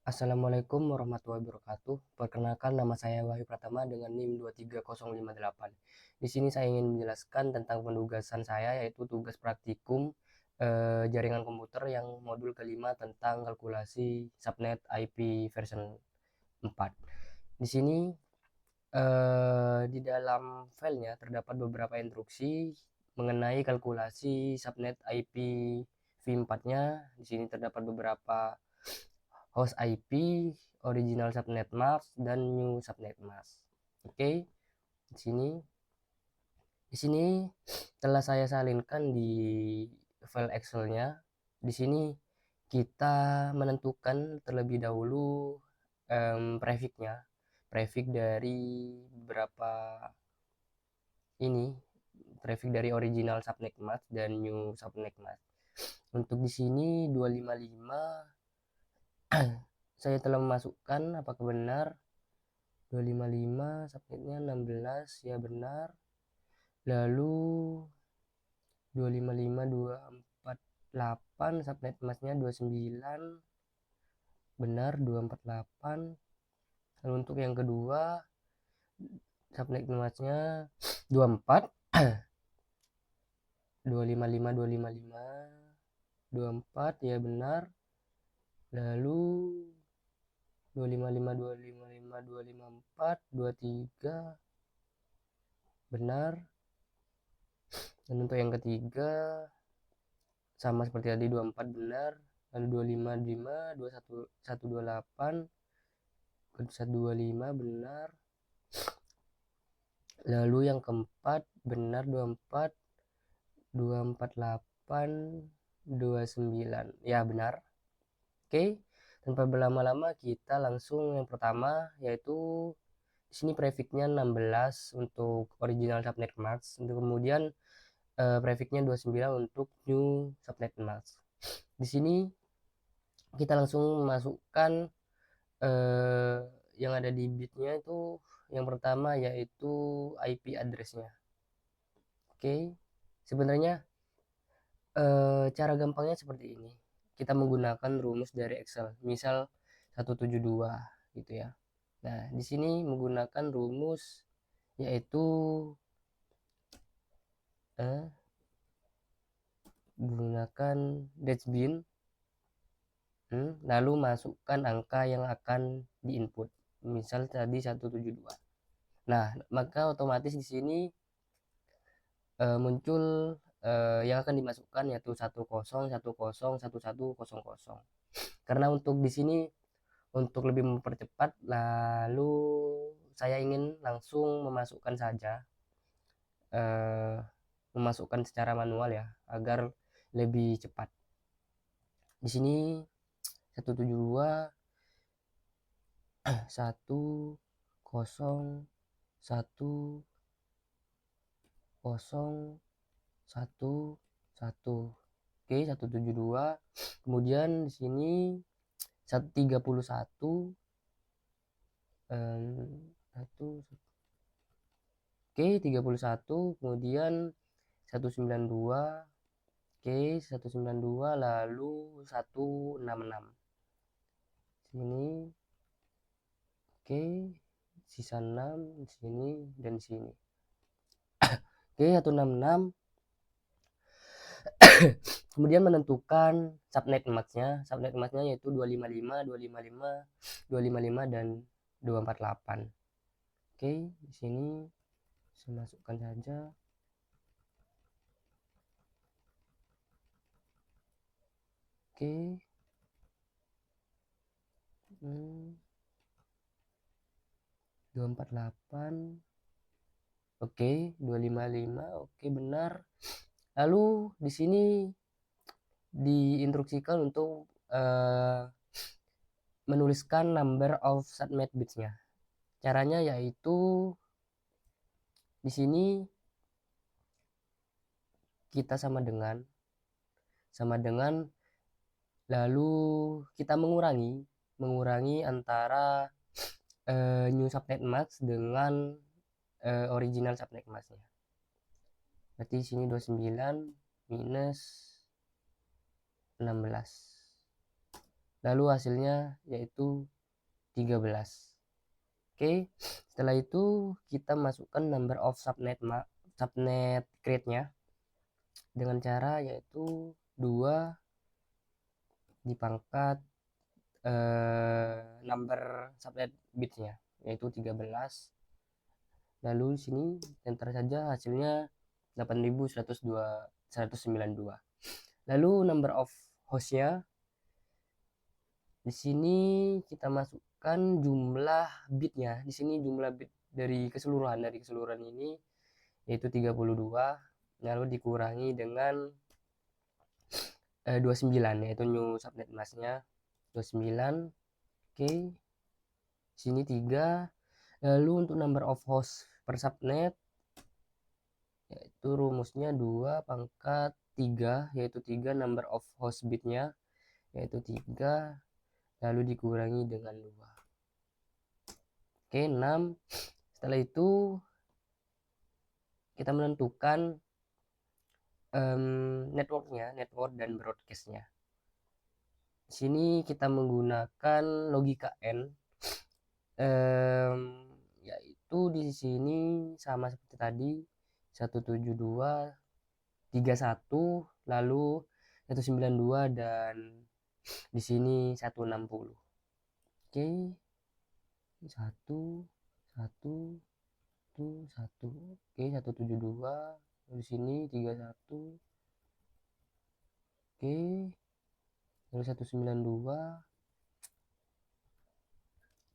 Assalamualaikum warahmatullahi wabarakatuh. Perkenalkan nama saya Wahyu Pratama dengan NIM 23058. Di sini saya ingin menjelaskan tentang penugasan saya yaitu tugas praktikum jaringan komputer yang modul kelima tentang kalkulasi subnet IP version 4. Di sini di dalam filenya terdapat beberapa instruksi mengenai kalkulasi subnet IP V4-nya. Di sini terdapat beberapa host IP, original subnet mask, dan new subnet mask. Oke, di sini telah saya salinkan di file Excel-nya. Di sini kita menentukan terlebih dahulu prefix-nya, prefix dari beberapa ini, prefix dari original subnet mask dan new subnet mask. Untuk di sini 255 saya telah memasukkan, apakah benar? 255 subnetnya 16, ya benar. Lalu 255 248 subnet masknya 29, benar 248. Lalu untuk yang kedua subnet masknya 24 255 255 24, ya benar. Lalu 255 255 254 23, benar. Dan untuk yang ketiga sama seperti tadi 24, benar. Lalu 255 128 125, benar. Lalu yang keempat benar 24 248 29, ya benar. Oke, tanpa berlama-lama kita langsung yang pertama, yaitu di sini prefixnya 16 untuk original subnet mask, untuk kemudian prefixnya 29 untuk new subnet mask. Di sini kita langsung masukkan yang ada di bitnya itu. Yang pertama yaitu IP addressnya. Oke, sebenarnya cara gampangnya seperti ini. Kita menggunakan rumus dari Excel, misal 172 gitu ya. Nah, di sini menggunakan rumus yaitu menggunakan bin, lalu masukkan angka yang akan diinput. Misal tadi 172. Nah, maka otomatis di sini muncul yang akan dimasukkan yaitu 1010111100. Karena untuk di sini untuk lebih mempercepat, lalu saya ingin langsung memasukkan saja, memasukkan secara manual ya, agar lebih cepat. Di sini 172 1 0 1 0 1 1. Oke, 172. Kemudian di sini 131 Oke, 31. Kemudian 192. Oke, 192, lalu 166 sini. Oke, sisa 6 di sini dan di sini. Oke, 166. Kemudian menentukan subnet masknya. Subnet masknya yaitu 255 255 255 dan 248. Oke, di sini saya masukkan saja. Oke. 248. Oke, 255. Oke, benar. Lalu di sini diinstruksikan untuk menuliskan number of subnet bits-nya. Caranya yaitu di sini kita sama dengan lalu kita mengurangi antara new subnet mask dengan original subnet masknya. Berarti di sini 29 minus 16. lalu hasilnya yaitu 13. Oke, setelah itu kita masukkan number of subnet create-nya dengan cara yaitu 2 dipangkat number subnet bitnya yaitu 13. Lalu di sini enter saja, hasilnya 8192. Lalu number of hostnya di sini kita masukkan jumlah bitnya. Di sini jumlah bit dari keseluruhan ini yaitu 32, lalu dikurangi dengan 29 yaitu new subnet masknya 29. Oke, sini 3. Lalu untuk number of host per subnet yaitu rumusnya 2 pangkat 3 yaitu 3 number of host bitnya yaitu 3, lalu dikurangi dengan 2. Oke, 6. Setelah itu kita menentukan network dan broadcastnya. Di sini kita menggunakan logika N, yaitu di sini sama seperti tadi 172 31, lalu 192 dan di sini 160. Oke, 1 1 1. Oke, 172 di sini 31. Oke, lalu 192.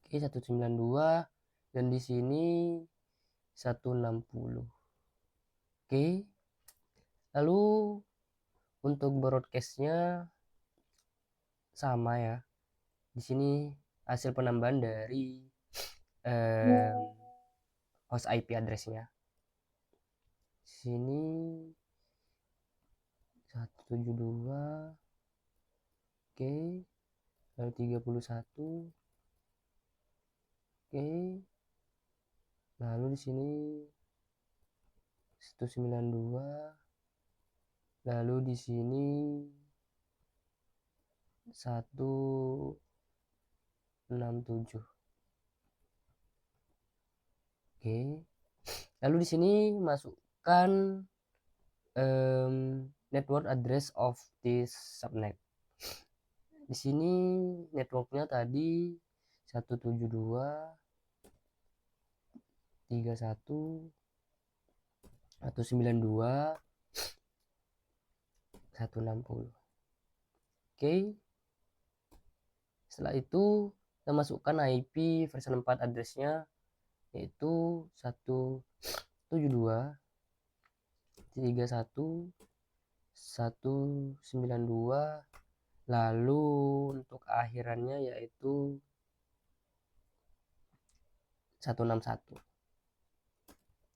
Oke, 192 dan di sini 160. Oke, lalu untuk broadcastnya sama ya. Di sini hasil penambahan dari host IP addressnya. Di sini 172. Oke, lalu 31. Oke, lalu di sini 192, lalu di sini 167. Oke, lalu di sini masukkan network address of this subnet. Di sini networknya tadi 172 31 192 160. Oke, setelah itu kita masukkan IP version 4 addressnya yaitu 172 31 192, lalu untuk akhirannya yaitu 161.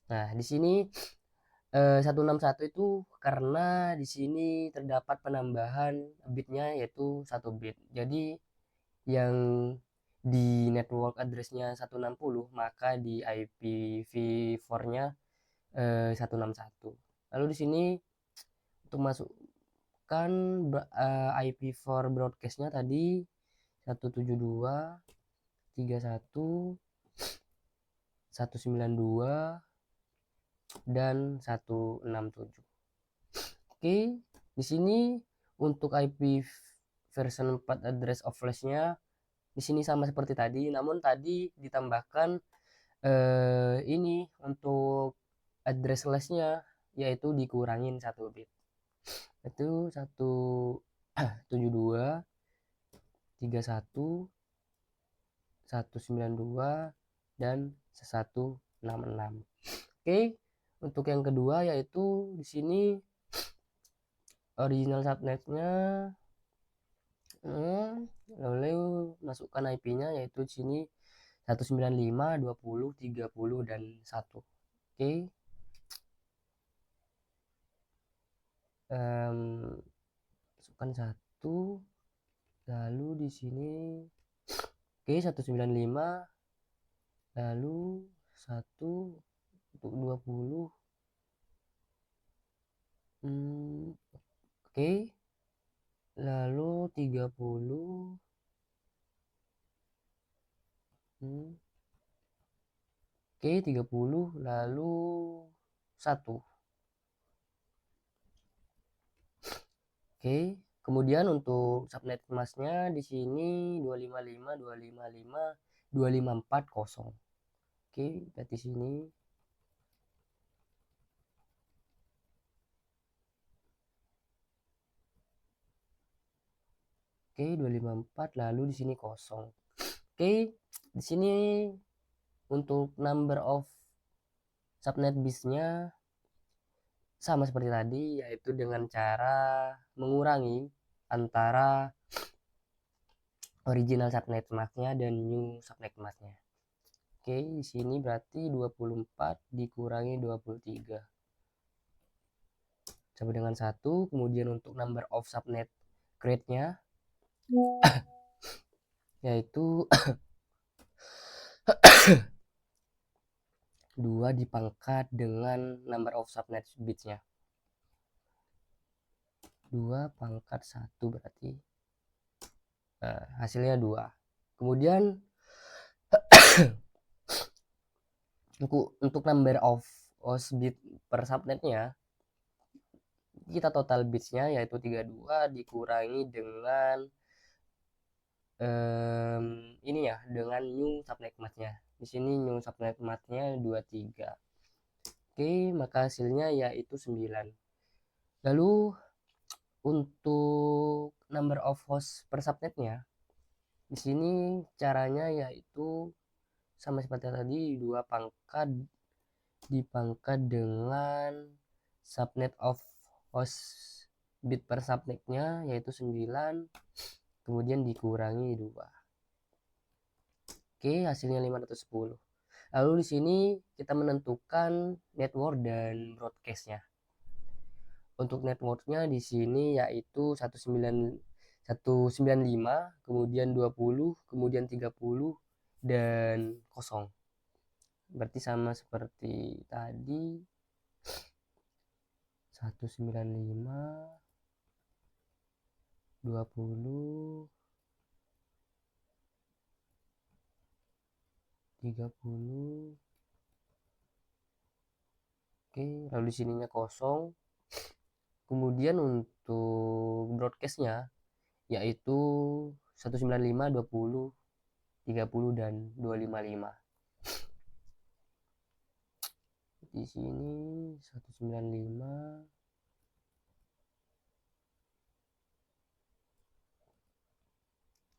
Nah, di sini 161 itu karena di sini terdapat penambahan bitnya yaitu 1 bit. Jadi yang di network addressnya 160 maka di IPv4-nya 161. Lalu di sini untuk masukkan IP4 broadcastnya tadi 172 31 192 dan 167. Oke, di sini untuk IP version 4 address of flashnya di sini sama seperti tadi, namun tadi ditambahkan ini untuk address flashnya yaitu dikurangin 1 bit. Itu 172 31 192 dan 166. Oke, untuk yang kedua yaitu di sini original subnetnya, lalu masukkan IP-nya yaitu di sini 195 20 30 dan 1. Oke, masukkan 1, lalu di sini oke 195, lalu 1 untuk 20. Oke, lalu 30 Oke, 30 lalu 1. Oke, kemudian untuk subnet emasnya di sini 255 255 2540. Oke, berarti sini. Oke, 254 lalu di sini kosong. Oke, di sini untuk number of subnet bisnya sama seperti tadi, yaitu dengan cara mengurangi antara original subnet masknya dan new subnet masknya. Oke, di sini berarti 24 dikurangi 23 sama dengan 1. Kemudian untuk number of subnet create-nya yaitu 2 dipangkat dengan number of subnet bits-nya. 2 pangkat 1 berarti hasilnya 2. Kemudian untuk number of host bit per subnetnya, kita total bitsnya yaitu 32 dikurangi dengan ini ya, dengan new subnet masknya. Di sini new subnet masknya 23. Oke, maka hasilnya yaitu 9. Lalu untuk number of host per subnetnya, di sini caranya yaitu sama seperti tadi, 2 pangkat dipangkat dengan subnet of host bit per subnetnya yaitu 9, kemudian dikurangi 2. Oke, hasilnya 510. Lalu di sini kita menentukan network dan broadcastnya. Untuk networknya di sini yaitu 195, kemudian 20, kemudian 30 dan 0. Berarti sama seperti tadi, 195, 20, 30. Oke, lalu di sininya 0. Kemudian untuk broadcastnya yaitu 195, 20, 30 dan 255. Di sini 195,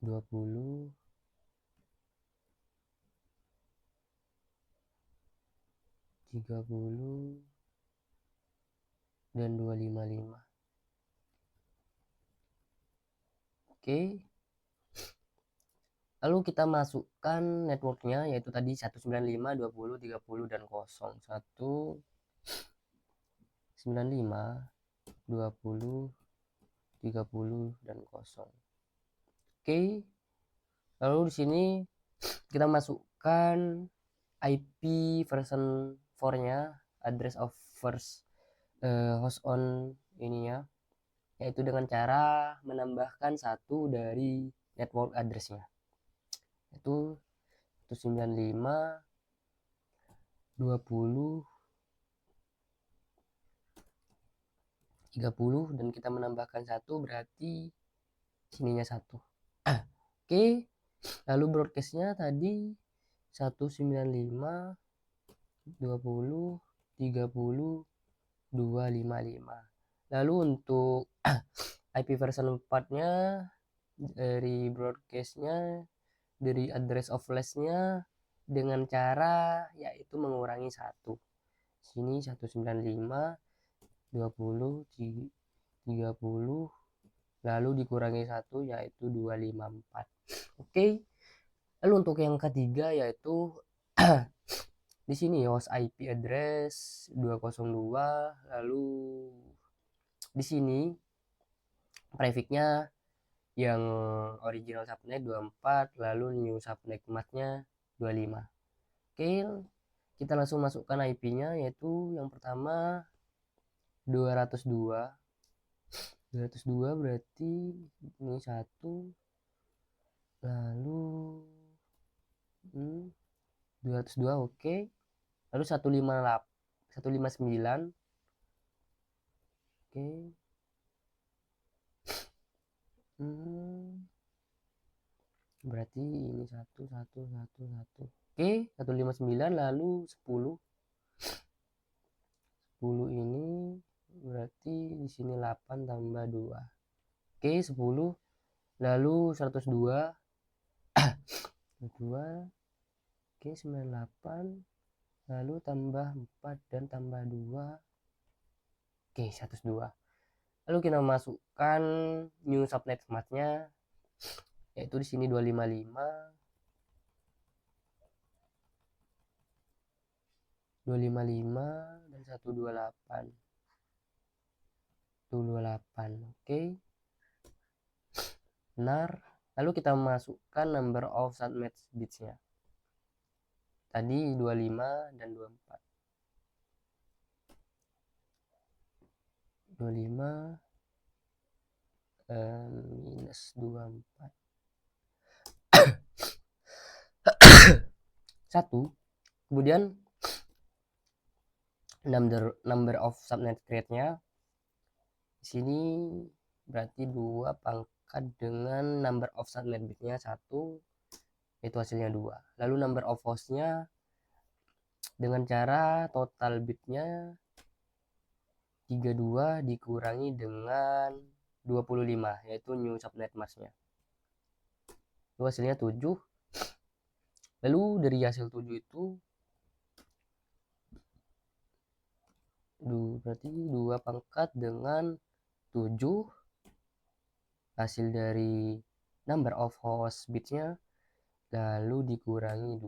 20, 30 dan 255. Oke, lalu kita masukkan networknya yaitu tadi 195, 20, 30 dan 0. 195, 20, 30 dan 0. Oke, lalu di sini kita masukkan IP version 4-nya, address of first host on ininya, yaitu dengan cara menambahkan 1 dari network address-nya, yaitu 195, 20, 30 dan kita menambahkan 1 berarti sininya 1. Oke, lalu broadcast-nya tadi 195, 20, 30, 255. Lalu untuk IP version 4-nya dari broadcast-nya, dari address of flash-nya dengan cara yaitu mengurangi 1. Sini 195, 20, 30, lalu dikurangi 1 yaitu 254. Oke. Lalu untuk yang ketiga yaitu di sini host IP address 202, lalu di sini prefixnya yang original subnet 24, lalu new subnet masknya 25. Oke, kita langsung masukkan IP-nya yaitu yang pertama 202. 202 berarti ini 1, lalu 202. Oke, lalu 159. Oke. Berarti ini 1. Oke, 159 lalu 10 ini berarti di sini 8 tambah 2. Oke, 10 lalu 102. 2. Oke, 98 lalu tambah 4 dan tambah 2. Oke, 102. Lalu kita masukkan new subnet match-nya, yaitu di sini 255 dan 128. Oke, benar. Lalu kita masukkan number of subnet bits-nya, tadi 25 dan 24. 25 minus 24. 1. Kemudian number of subnet create-nya di sini berarti 2 pangkat dengan number of subnet bit-nya 1, itu hasilnya 2. Lalu number of host-nya dengan cara total bit-nya 32 dikurangi dengan 25, yaitu new subnet mask-nya. Itu hasilnya 7. Lalu dari hasil 7 itu berarti 2 pangkat dengan 7 hasil dari number of host bits-nya lalu dikurangi 2.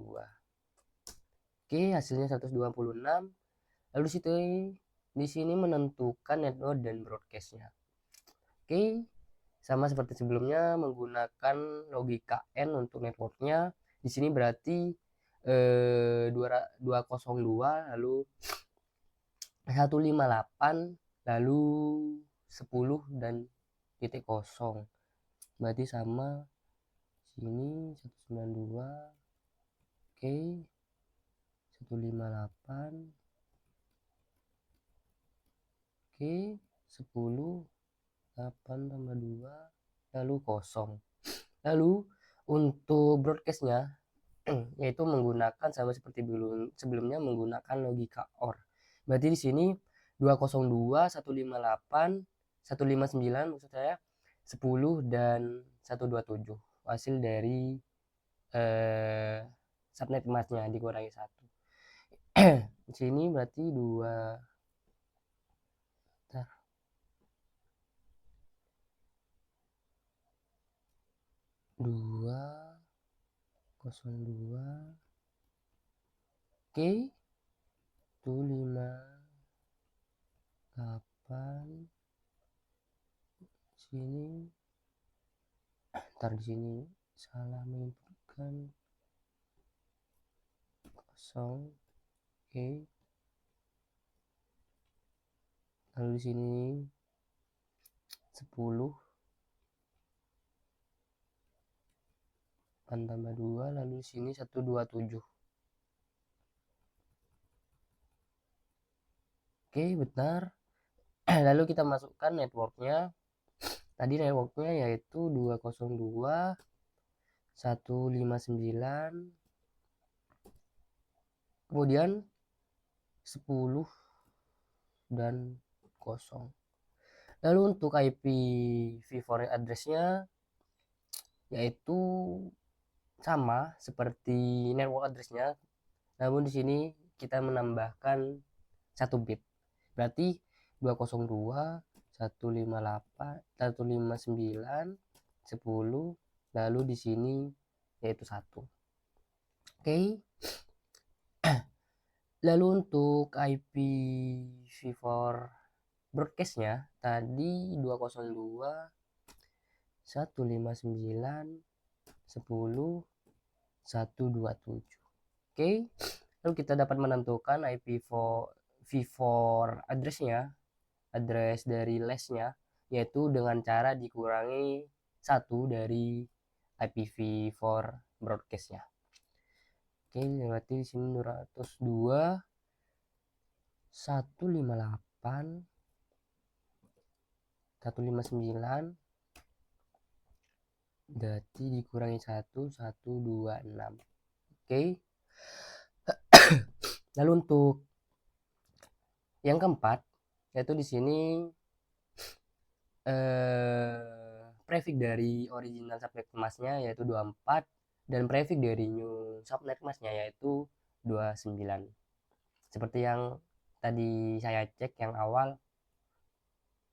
Oke, hasilnya 126. Lalu di sini menentukan network dan broadcast-nya. Oke, sama seperti sebelumnya menggunakan logika N untuk networknya. Di sini berarti 202 lalu 158 lalu 10 dan titik kosong, berarti sama sini 192. Oke, 158. Oke, 10 8 tambah 2 lalu kosong. Lalu untuk broadcastnya yaitu menggunakan sama seperti sebelumnya menggunakan logika OR. Berarti di sini 202 158 159 maksud saya 10 dan 127 hasil dari subnet mask-nya dikurangi 1. Di sini berarti 2 202. Oke, itu 5 8 sini. Ntar di sini salah menginputkan 0. Oke. Lalu di sini 10 8 tambah 2 lalu di sini 127. Oke, benar. Lalu kita masukkan networknya. Tadi networknya yaitu 202 159 kemudian 10 dan 0. Lalu untuk IPv4 address-nya yaitu sama seperti network address-nya, namun di sini kita menambahkan 1 bit. Berarti 202 158 159 10 lalu di sini yaitu 1. Oke. Lalu untuk IPv4 broadcast-nya tadi 202 159 10 127. Oke. Lalu kita dapat menentukan IPv4 address-nya, address dari LAS-nya, yaitu dengan cara dikurangi 1 dari IPv4 broadcast-nya. Oke, berarti di sini 202 158 159 berarti dikurangi 126. Oke. Lalu untuk yang keempat yaitu di sini prefix dari original subnet masknya yaitu 24 dan prefix dari new subnet masknya yaitu 29. Seperti yang tadi saya cek yang awal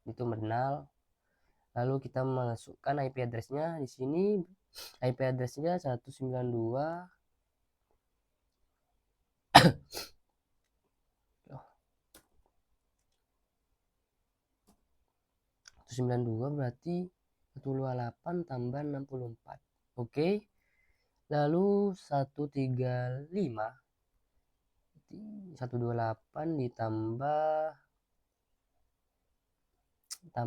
itu benar. Lalu kita masukkan IP address-nya di sini. IP address-nya 192 192 berarti 128 tambah 64. Oke. Lalu 135 128 ditambah 4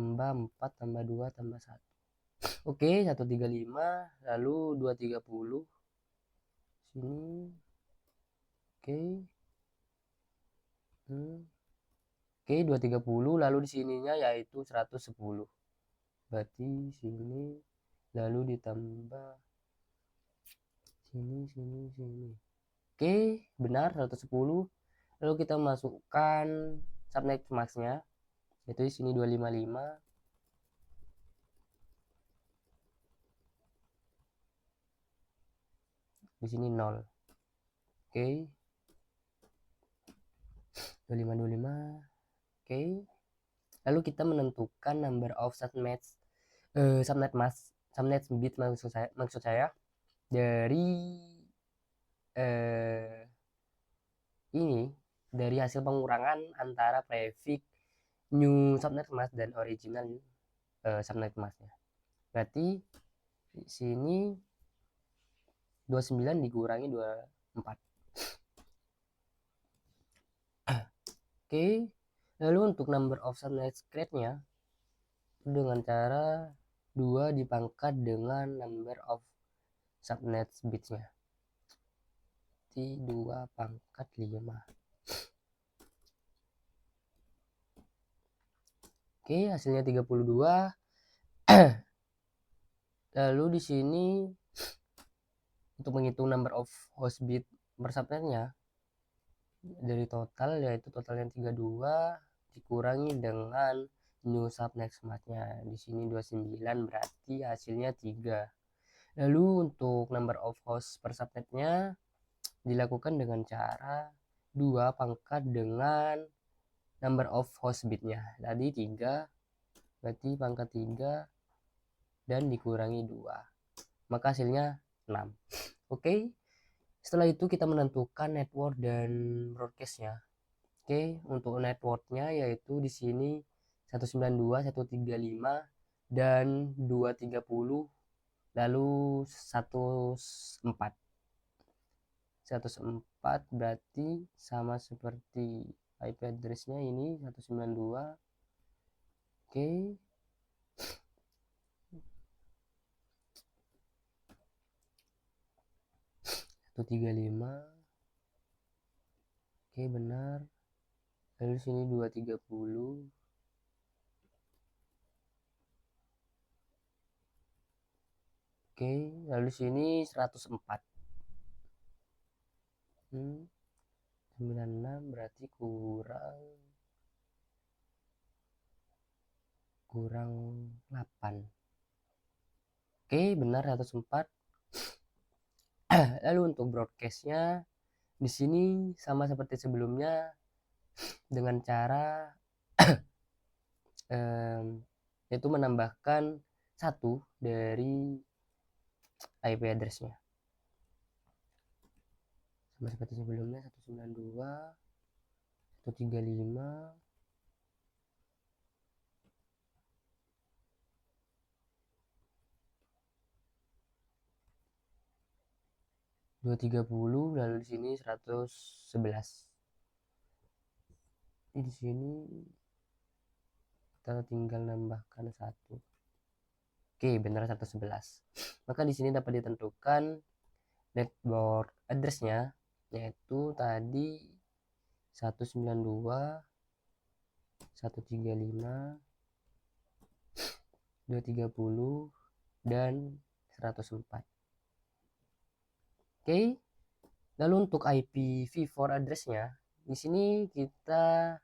tambah 2 tambah 1. Oke, 135 lalu 230 sini. Oke. Oke, 230 lalu di sininya yaitu 110. Berarti sini lalu ditambah sini. Oke, benar 110. Lalu kita masukkan subnet masknya yaitu di sini 255. Di sini 0. Oke. 2525. Oke. Lalu kita menentukan number of subnet bit maksud saya dari ini dari hasil pengurangan antara prefix new subnet mask dan original subnet masknya. Berarti di sini 29 dikurangi 24. Oke. Lalu untuk number of subnet crate-nya dengan cara 2 dipangkat dengan number of subnet bits-nya. Jadi 2 pangkat 5. Oke, hasilnya 32. Lalu di sini untuk menghitung number of host bit per subnetnya dari total yaitu total yang 32 dikurangi dengan new subnet masknya. Di sini 29 berarti hasilnya 3. Lalu untuk number of host per subnetnya dilakukan dengan cara 2 pangkat dengan number of host bitnya. Tadi 3 berarti pangkat 3 dan dikurangi 2. Maka hasilnya 6. Oke. Setelah itu kita menentukan network dan broadcast-nya. Oke, untuk network-nya yaitu di sini 192, 135 dan 230 lalu 104. 104 berarti sama seperti IP address-nya ini 192. Oke. 135. Oke, benar. Lalu sini 230. Oke, lalu sini 104. 96 berarti kurang 8. Oke, benar 104. Lalu untuk broadcast-nya di sini sama seperti sebelumnya dengan cara yaitu menambahkan 1 dari IP address-nya. Sama seperti sebelumnya 192, 135, 230 lalu di sini 111. Di sini kita tinggal nambahkan 1. Oke, benar 111. Maka di sini dapat ditentukan network address-nya yaitu tadi 192, 135, 230, dan 104. Oke, lalu untuk IPv4 addressnya, di sini kita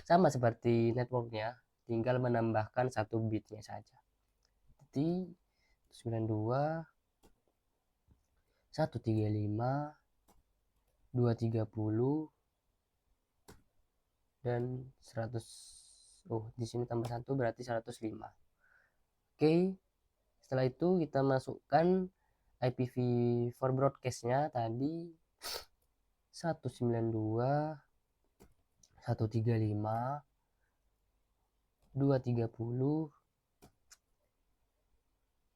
sama seperti networknya, tinggal menambahkan 1 bitnya saja. Jadi 92, 135, 230, dan 100. Oh, di sini tambah 1 berarti 105. Oke, setelah itu kita masukkan IPv4 broadcastnya tadi 192, 135, 230,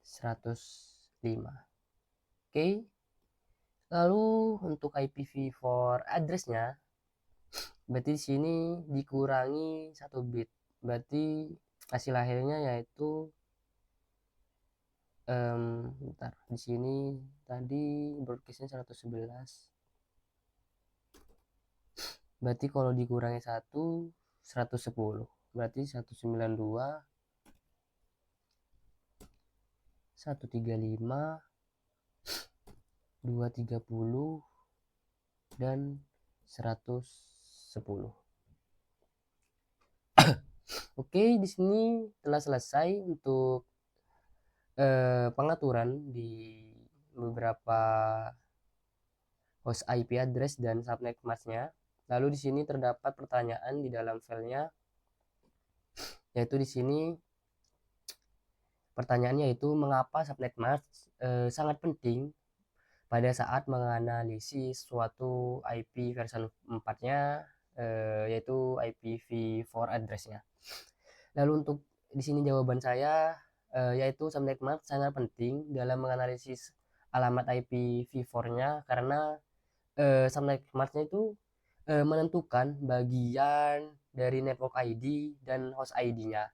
105. Oke, lalu untuk IPv4 addressnya berarti di sini dikurangi 1 bit, berarti hasil akhirnya yaitu bentar, di sini tadi broadcastnya 111, berarti kalau dikurangi 1, 110, berarti 192, 135, 230, dan 110. Oke, di sini telah selesai untuk pengaturan di beberapa host IP address dan subnet masknya. Lalu di sini terdapat pertanyaan di dalam filenya, yaitu di sini pertanyaannya yaitu mengapa subnet mask sangat penting pada saat menganalisis suatu IP versi 4-nya, yaitu IPv4 address-nya. Lalu untuk di sini jawaban saya yaitu subnet mask sangat penting dalam menganalisis alamat IPv4-nya karena subnet mask-nya itu menentukan bagian dari network ID dan host ID-nya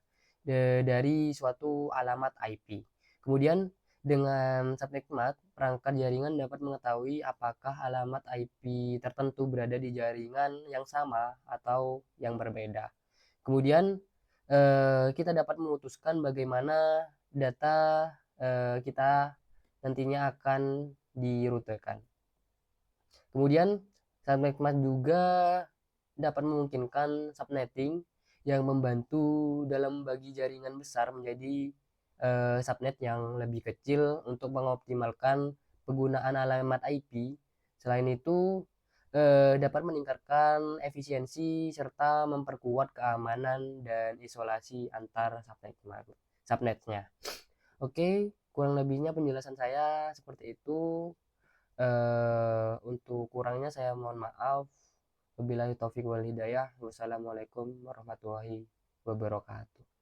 dari suatu alamat IP. Kemudian dengan subnet mask, perangkat jaringan dapat mengetahui apakah alamat IP tertentu berada di jaringan yang sama atau yang berbeda. Kemudian kita dapat memutuskan bagaimana data kita nantinya akan dirutekan. Kemudian subnet mask juga dapat memungkinkan subnetting yang membantu dalam membagi jaringan besar menjadi subnet yang lebih kecil untuk mengoptimalkan penggunaan alamat IP. Selain itu dapat meningkatkan efisiensi serta memperkuat keamanan dan isolasi antar subnetnya. Oke, kurang lebihnya penjelasan saya seperti itu. Untuk kurangnya saya mohon maaf. Wabillahi taufik wal hidayah. Wassalamualaikum warahmatullahi wabarakatuh.